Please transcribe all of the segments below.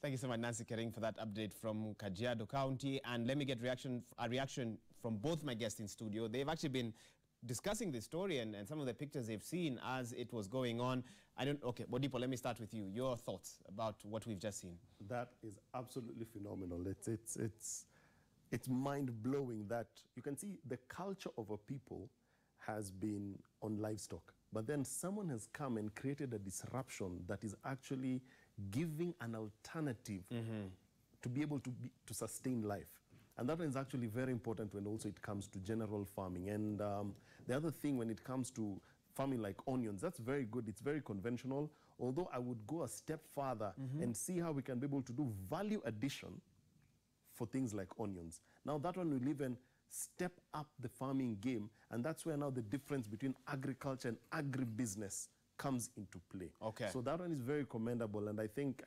Thank you so much, Nancy Kering, for that update from Kajiado County. And let me get a reaction from both my guests in studio. They've actually been discussing this story and some of the pictures they've seen as it was going on. Okay, Bodipo, let me start with you. Your thoughts about what we've just seen. That is absolutely phenomenal. It's mind-blowing that you can see the culture of a people has been on livestock. But then someone has come and created a disruption that is actually giving an alternative to be able to sustain life. And that is actually very important when also it comes to general farming. And the other thing when it comes to farming like onions, that's very good. It's very conventional. Although I would go a step further and see how we can be able to do value addition for things like onions. Now that one will even step up the farming game, and that's where now the difference between agriculture and agribusiness comes into play. Okay. So that one is very commendable, and I think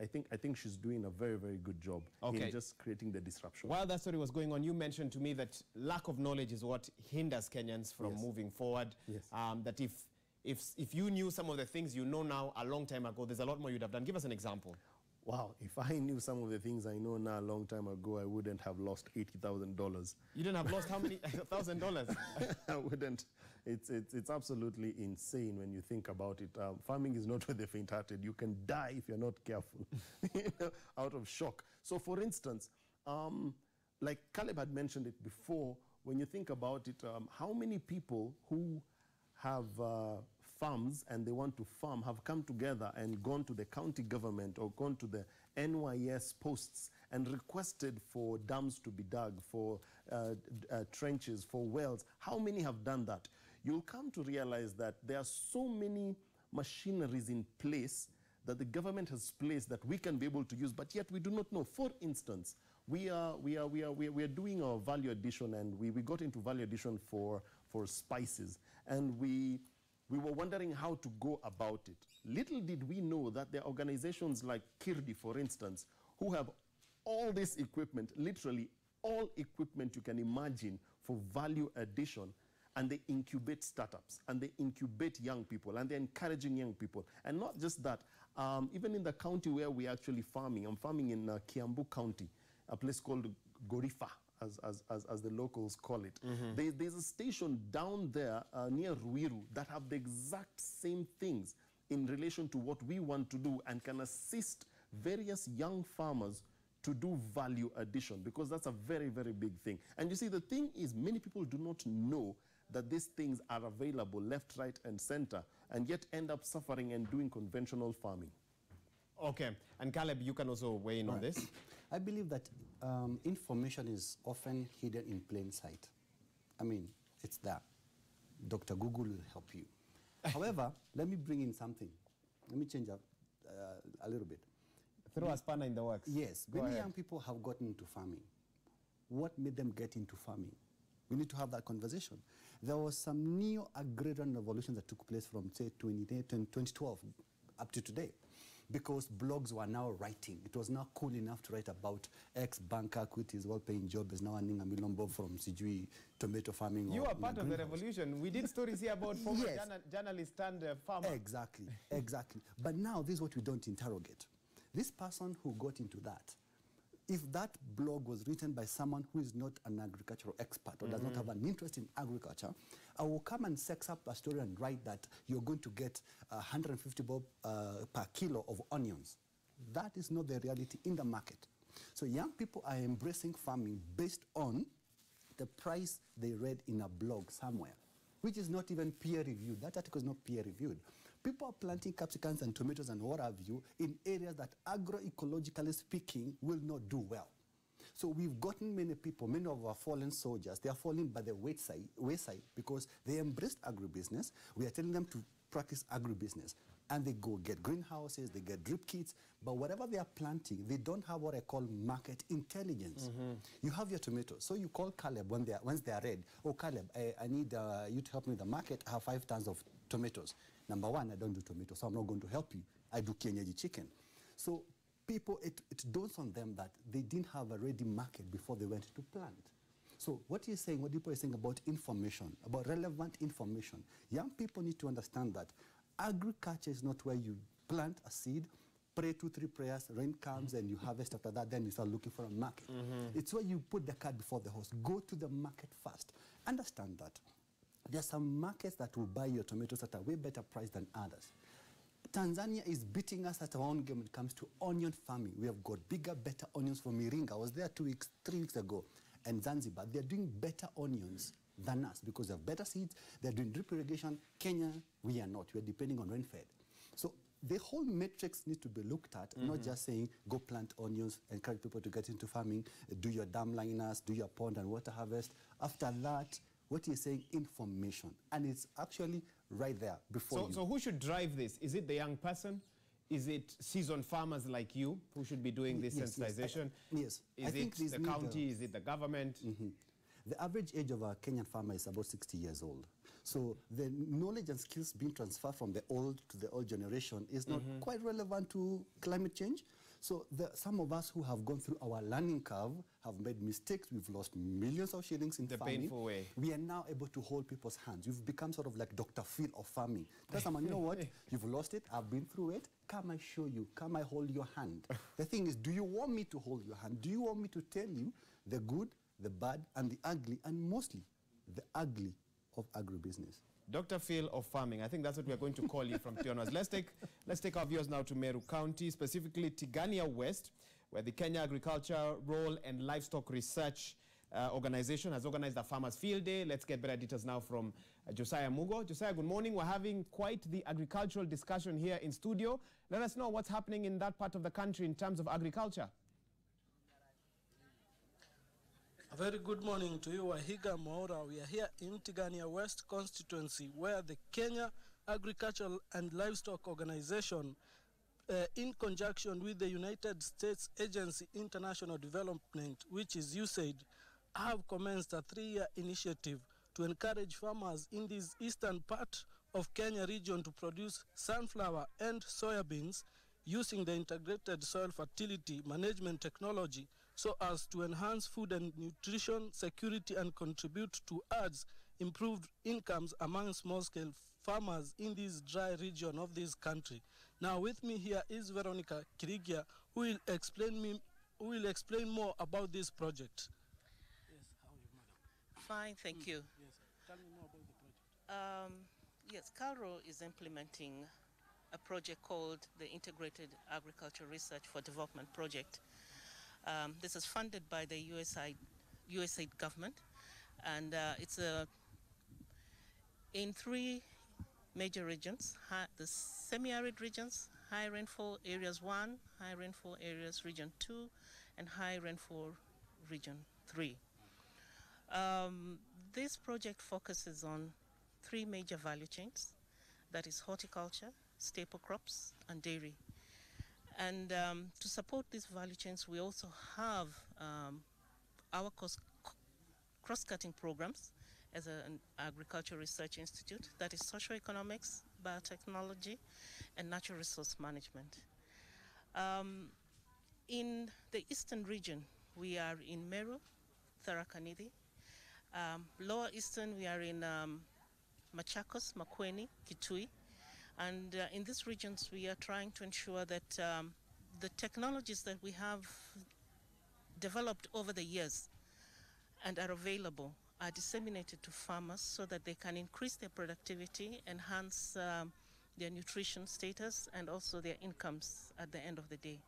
she's doing a very, very good job in just creating the disruption. While that story was going on, you mentioned to me that lack of knowledge is what hinders Kenyans from moving forward. Yes. That if you knew some of the things you know now a long time ago, there's a lot more you'd have done. Give us an example. Wow, if I knew some of the things I know now a long time ago, I wouldn't have lost $80,000. You didn't have lost how many $1,000? I wouldn't. It's absolutely insane when you think about it. Farming is not for the faint-hearted. You can die if you're not careful, out of shock. So for instance, like Caleb had mentioned it before, when you think about it, how many people who have farms and they want to farm have come together and gone to the county government or gone to the NYS posts and requested for dams to be dug, for trenches, for wells? How many have done that? You'll come to realize that there are so many machineries in place that the government has placed that we can be able to use, but yet we do not know. For instance, we are doing our value addition, and we got into value addition for spices, and we were wondering how to go about it. Little did we know that there are organizations like Kirdi, for instance, who have all this equipment, literally all equipment you can imagine for value addition, and they incubate startups, and they incubate young people, and they're encouraging young people. And not just that, even in the county where we're actually farming, I'm farming in Kiambu County, a place called Gorifa, as the locals call it. There's a station down there near Ruiru that have the exact same things in relation to what we want to do and can assist various young farmers to do value addition, because that's a very, very big thing. And you see, the thing is, many people do not know that these things are available left, right, and center, and yet end up suffering and doing conventional farming. Okay, and Caleb, you can also weigh in on this. I believe that information is often hidden in plain sight. I mean, it's there. Dr. Google will help you. However, let me bring in something. Let me change up a little bit. Throw a spanner in the works. Yes, many young people have gotten into farming. What made them get into farming? We need to have that conversation. There was some neo-agrarian revolution that took place from, say, 2012 up to today, because blogs were now writing. It was now cool enough to write about ex-banker quit his well-paying job, is now earning $1 million from Sijui tomato farming. You are part of the revolution. We did stories here about former journalists and farmers. Exactly, exactly. But now this is what we don't interrogate. This person who got into that, if that blog was written by someone who is not an agricultural expert or does not have an interest in agriculture, I will come and sex up a story and write that you're going to get 150 bob per kilo of onions. That is not the reality in the market. So young people are embracing farming based on the price they read in a blog somewhere, which is not even peer-reviewed. That article is not peer-reviewed. People are planting capsicums and tomatoes and what have you in areas that agroecologically speaking will not do well. So we've gotten many people, many of our fallen soldiers, they are falling by the wayside because they embraced agribusiness. We are telling them to practice agribusiness. And they go get greenhouses, they get drip kits, but whatever they are planting, they don't have what I call market intelligence. You have your tomatoes, so you call Caleb once they are red. Oh, Caleb, I need you to help me with the market. I have 5 tons of tomatoes. Number one, I don't do tomatoes, so I'm not going to help you. I do Kenyaji chicken. So people, it dawns on them that they didn't have a ready market before they went to plant. So what you're saying, what people are saying about information, about relevant information, young people need to understand that agriculture is not where you plant a seed, pray 2-3 prayers, rain comes and you harvest after that, then you start looking for a market. It's where you put the cart before the horse. Go to the market first. Understand that. There are some markets that will buy your tomatoes at a way better price than others. Tanzania is beating us at our own game when it comes to onion farming. We have got bigger, better onions from Iringa. I was there 3 weeks ago. And Zanzibar, they're doing better onions than us because they have better seeds. They're doing drip irrigation. Kenya, we are not. We are depending on rain-fed. So the whole matrix needs to be looked at, not just saying go plant onions, encourage people to get into farming, do your dam liners, do your pond and water harvest. After that, what you're saying, information. And it's actually right there before you. So who should drive this? Is it the young person? Is it seasoned farmers like you who should be doing this sensitization? Yes. Is it the county? Is it the government? The average age of a Kenyan farmer is about 60 years old. So the knowledge and skills being transferred from the old to the old generation is not quite relevant to climate change. So some of us who have gone through our learning curve have made mistakes. We've lost millions of shillings in farming. Painful way. We are now able to hold people's hands. You've become sort of like Dr. Phil of farming. Tell someone, you know what? You've lost it. I've been through it. Come, I show you. Come, I hold your hand. The thing is, do you want me to hold your hand? Do you want me to tell you the good, the bad, and the ugly, and mostly the ugly of agribusiness? Dr. Phil of farming. I think that's what we're going to call you from Tionas. Let's take our viewers now to Meru County, specifically Tigania West, where the Kenya Agriculture, Rural and Livestock Research Organization has organized a Farmers Field Day. Let's get better details now from Josiah Mugo. Josiah, good morning. We're having quite the agricultural discussion here in studio. Let us know what's happening in that part of the country in terms of agriculture. A very good morning to you, Wahiga Mwaura. We are here in Tigania West constituency, where the Kenya Agricultural and Livestock Organization, in conjunction with the United States Agency International Development, which is USAID, have commenced a 3-year initiative to encourage farmers in this eastern part of Kenya region to produce sunflower and soybeans using the integrated soil fertility management technology so as to enhance food and nutrition security and contribute to improved incomes among small-scale farmers in this dry region of this country. Now with me here is Veronica Kirigia, who will explain more about this project. Yes, how are you, madam? Fine, thank you. Yes, tell me more about the project. Yes, CALRO is implementing a project called the Integrated Agriculture Research for Development Project. This is funded by the USAID government, and it's in 3 major regions: the semi-arid regions, high rainfall areas 1, high rainfall areas region 2, and high rainfall region 3. This project focuses on 3 major value chains, that is horticulture, staple crops, and dairy. And to support these value chains, we also have our cross-cutting programs as an agricultural research institute, that is socioeconomics, biotechnology, and natural resource management. In the eastern region, we are in Meru, Tharaka Nithi. Lower eastern, we are in Machakos, Makueni, Kitui. And in these regions, we are trying to ensure that the technologies that we have developed over the years and are available are disseminated to farmers so that they can increase their productivity, enhance their nutrition status, and also their incomes at the end of the day.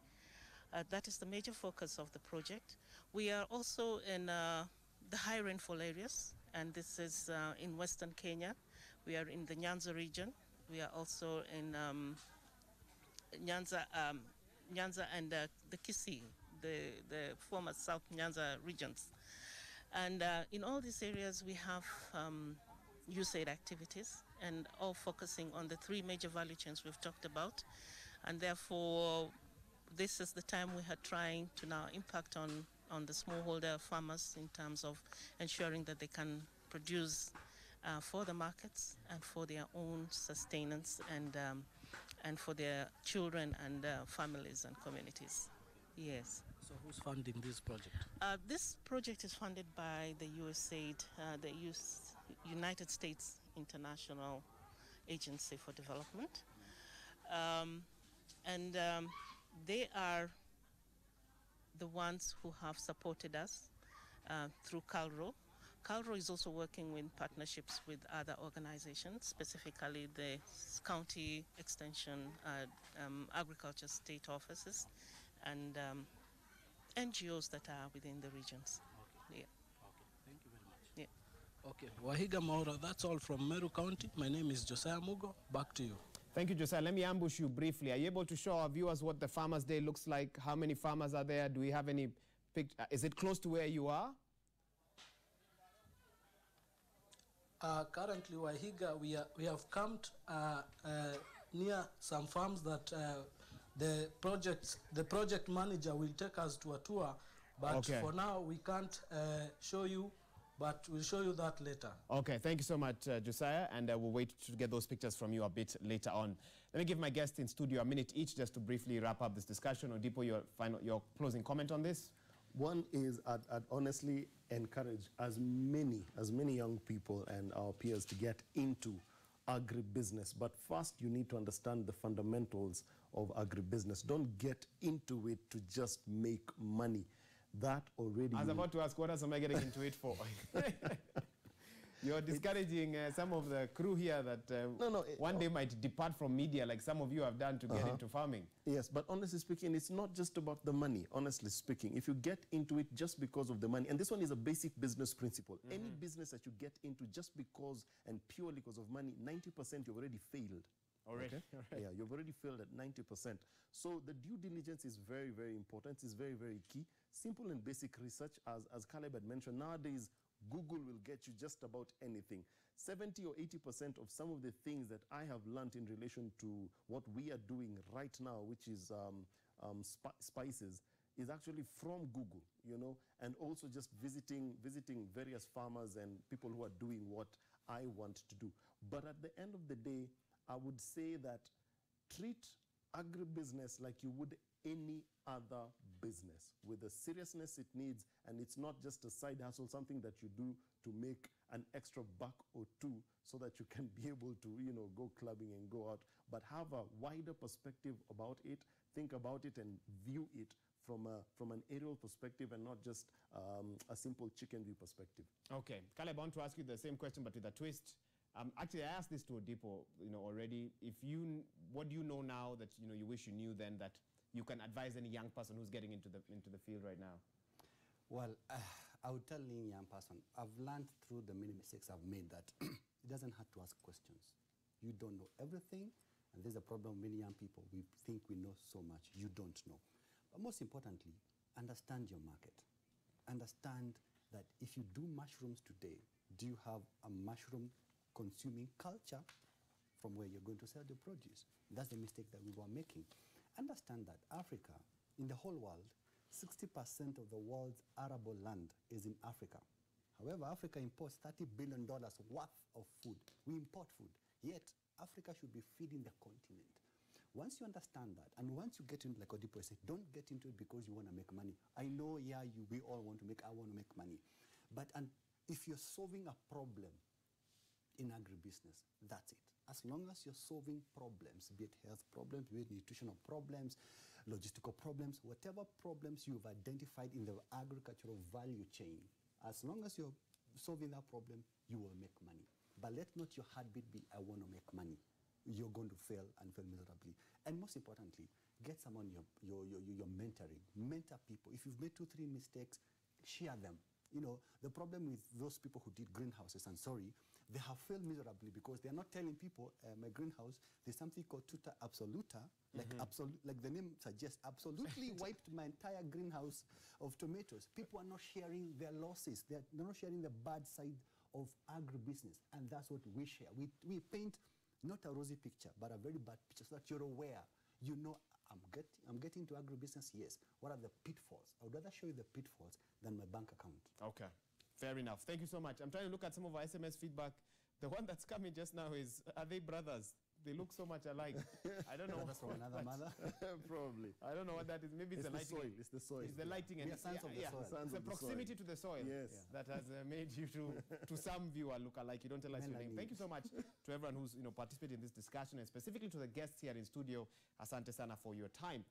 That is the major focus of the project. We are also in the high rainfall areas, and this is in Western Kenya. We are in the Nyanza region. We are also in Nyanza and the Kisii, the former South Nyanza regions. And in all these areas, we have USAID activities, and all focusing on the 3 major value chains we've talked about. And therefore, this is the time we are trying to now impact on the smallholder farmers in terms of ensuring that they can produce for the markets and for their own sustenance and for their children and families and communities. Yes. So who's funding this project? This project is funded by the USAID, the United States International Agency for Development. And they are the ones who have supported us through CalRO. CalRO is also working in partnerships with other organizations, specifically the county extension, agriculture state offices, and NGOs that are within the regions. Okay. Yeah. Okay, thank you very much. Yeah. Okay, Wahiga Maura, that's all from Meru County. My name is Josiah Mugo. Back to you. Thank you, Josiah. Let me ambush you briefly. Are you able to show our viewers what the Farmers' Day looks like? How many farmers are there? Do we have any picture? Is it close to where you are? Currently, Wahiga, we have camped near some farms that the project manager will take us to a tour, but Okay. for now we can't show you, but we'll show you that later. Okay, thank you so much, Josiah, and we'll wait to get those pictures from you a bit later on. Let me give my guests in studio a minute each just to briefly wrap up this discussion. Odipo, your closing comment on this? One is I'd honestly encourage as many young people and our peers to get into agribusiness. But first, you need to understand the fundamentals of agribusiness. Don't get into it to just make money. That already... I was about to ask, what else am I getting into it for? You're discouraging some of the crew here that one day might depart from media like some of you have done to get into farming. Yes, but honestly speaking, it's not just about the money, honestly speaking. If you get into it just because of the money, and this one is a basic business principle. Any business that you get into just because and purely because of money, 90% you've already failed. Already? Okay? Yeah, you've already failed at 90%. So the due diligence is very, very important. It's very, very key. Simple and basic research, as Caleb had mentioned, nowadays Google will get you just about anything. 70 or 80% of some of the things that I have learned in relation to what we are doing right now, which is spices, is actually from Google, you know, and also just visiting various farmers and people who are doing what I want to do. But at the end of the day, I would say that treat agribusiness like you would any other business with the seriousness it needs, and it's not just a side hustle, something that you do to make an extra buck or two so that you can be able to, you know, go clubbing and go out, but have a wider perspective about it, think about it and view it from an aerial perspective and not just a simple chicken view perspective. Okay, Caleb, I want to ask you the same question but with a twist. Actually, I asked this to Odipo, you know, already. What do you know now that you wish you knew then that you can advise any young person who's getting into the field right now? Well, I would tell any young person, I've learned through the many mistakes I've made that it doesn't have to ask questions. You don't know everything, and there's a problem with many young people. We think we know so much. You don't know. But most importantly, understand your market. Understand that if you do mushrooms today, do you have a mushroom consuming culture from where you're going to sell your produce? That's the mistake that we were making. Understand that Africa, in the whole world, 60% of the world's arable land is in Africa. However, Africa imports $30 billion worth of food. We import food. Yet, Africa should be feeding the continent. Once you understand that, and once you get into, like Odipo said, don't get into it because you want to make money. I know, yeah, we all want to make, I want to make money. But if you're solving a problem in agribusiness, that's it. As long as you're solving problems, be it health problems, be it nutritional problems, logistical problems, whatever problems you've identified in the agricultural value chain, as long as you're solving that problem, you will make money. But let not your heartbeat be, I want to make money. You're going to fail and fail miserably. And most importantly, get someone you're mentoring. Mentor people. If you've made 2-3 mistakes, share them. You know, the problem with those people who did greenhouses, and sorry, they have failed miserably because they're not telling people, my greenhouse, there's something called tuta absoluta, like the name suggests, absolutely wiped my entire greenhouse of tomatoes. People are not sharing their losses. They're not sharing the bad side of agribusiness. And that's what we share. We paint not a rosy picture, but a very bad picture so that you're aware. You know, I'm getting into agribusiness, yes. What are the pitfalls? I would rather show you the pitfalls than my bank account. Okay. Fair enough. Thank you so much. I'm trying to look at some of our SMS feedback. The one that's coming just now is, are they brothers? They look so much alike. I don't know. Brothers from another mother? Probably. I don't know what that is. Maybe it's the lighting. Soil. It's the soil. It's the lighting. We are sons of the soil. It's the proximity to the soil that has made you to some viewer look alike. You don't tell us your name. Thank you so much to everyone who's participated in this discussion, and specifically to the guests here in studio. Asante sana for your time.